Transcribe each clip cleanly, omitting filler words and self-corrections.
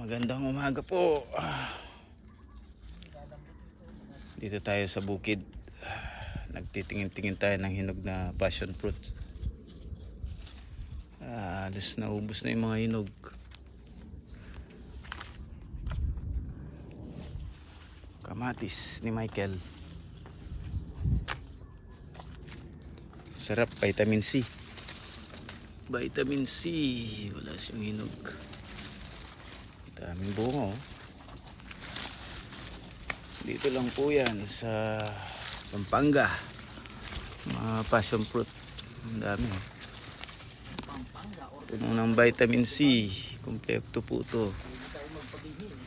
Magandang umaga po. Dito tayo sa bukid. Nagtitingin-tingin tayo ng hinog na passion fruit. Alos na ubos na yung mga hinog. Kamatis ni Michael. Sarap, vitamin C. Vitamin C. Wala siyang hinog. Daming bunga oh. Dito lang po yan sa Pampanga. Mga passion fruit. Ang dami oh. Puno ng vitamin C. Kompleto po ito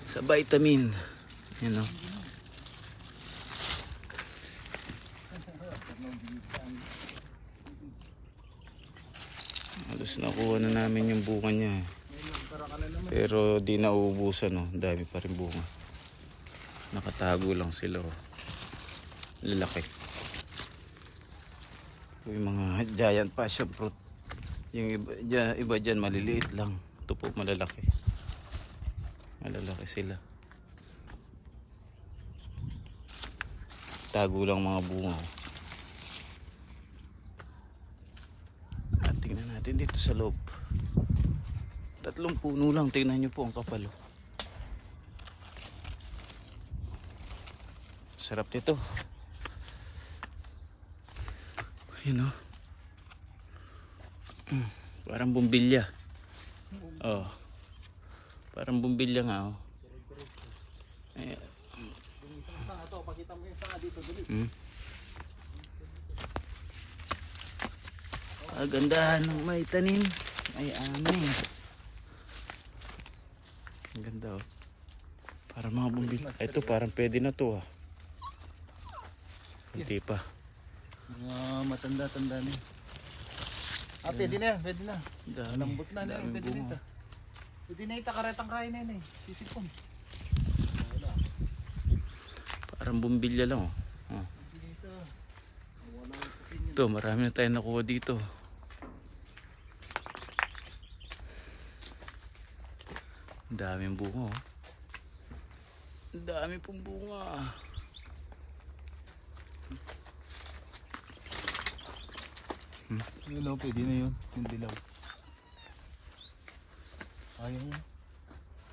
sa vitamin. Yan oh. Halos nakuha na namin yung bunga niya. Pero di nauubusan oh. Dami pa rin bunga. Nakatago lang sila oh. Lalaki. Yung mga giant passion fruit. Yung iba dyan maliliit lang. Ito po malalaki. Malalaki sila. Tago lang mga bunga oh. At tingnan natin dito sa loob. 3 puno lang. Tingnan nyo po ang kapal oh. Sarap nito. Ayun oh. Parang bumbilya. Oh. Parang bumbilya nga oh. Ayan. Ganda ng may tanim. Ay amin. Ang ganda oh. Parang mga bumbilya. Ito parang pwede na to ah. Hindi pa. Mga matanda-tanda na. Pwede na yan, pwede na. Lambot na yan, pwede na ito. Pwede na ito, karetang kain na yan eh. Sisipon. Parang bumbilya lang oh. Ito, marami na tayo nakuha dito. Ang daming bunga oh. Ang dami pong bunga. Yun o, pwede na yun. Yung dilaw. Ayaw mo.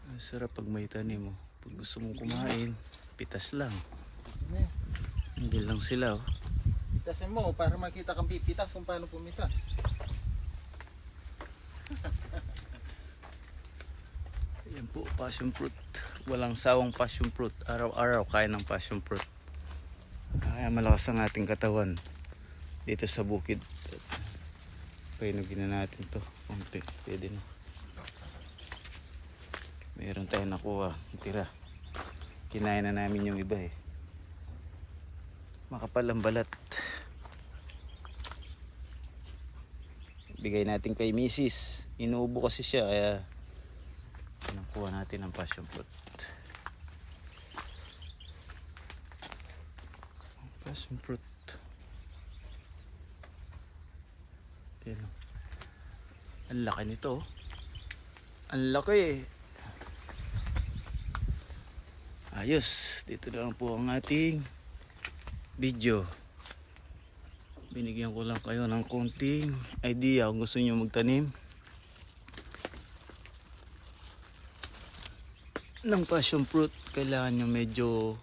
Ang sarap pag may tanim mo. Pag gusto mong kumain, pitas lang. Hindi lang sila oh. Pitasin mo para makita kang pipitas kung paano pumitas. Yan po, passion fruit. Walang sawang passion fruit. Araw-araw kain ng passion fruit. Kaya malakas ang ating katawan. Dito sa bukid. Painugin na natin to. Konti. Pwede na. Meron tayong nakuha. Tira. Kinain na namin yung iba eh. Makapal ang balat. Bigay natin kay Mrs. Inuubo kasi siya. Kaya nakuha natin ang passion fruit. Passion fruit. Yan. Ang laki nito. Ang laki. Ayos. Dito lang po ang ating video. Binigyan ko lang kayo ng konting idea kung gusto nyo magtanim ng passion fruit. Kailangan nyo medyo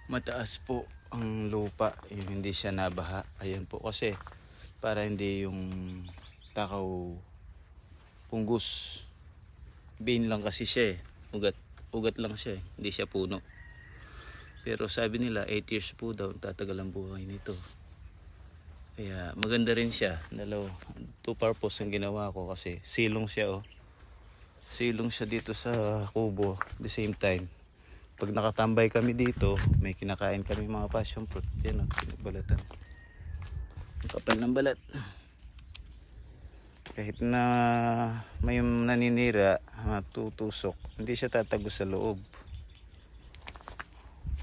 mataas po ang lupa. Hindi siya nabaha. Ayan po kasi para hindi yung takaw punggus. Bean lang kasi siya eh. Ugat lang siya eh. Hindi siya puno. Pero sabi nila 8 years po daw tatagal ang buhay nito. Kaya maganda rin siya. Two purpose ang ginawa ko kasi silong siya oh. Silong siya dito sa kubo. The same time, pag nakatambay kami dito, may kinakain kami mga passion fruit. Yan oh, balatan. Ang kapal ng balat. Kahit na may naninira, matutusok, hindi siya tatago sa loob.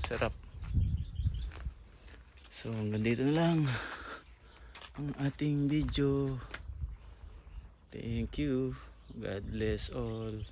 Sarap. So hanggang dito na lang ang ating video. Thank you. God bless all.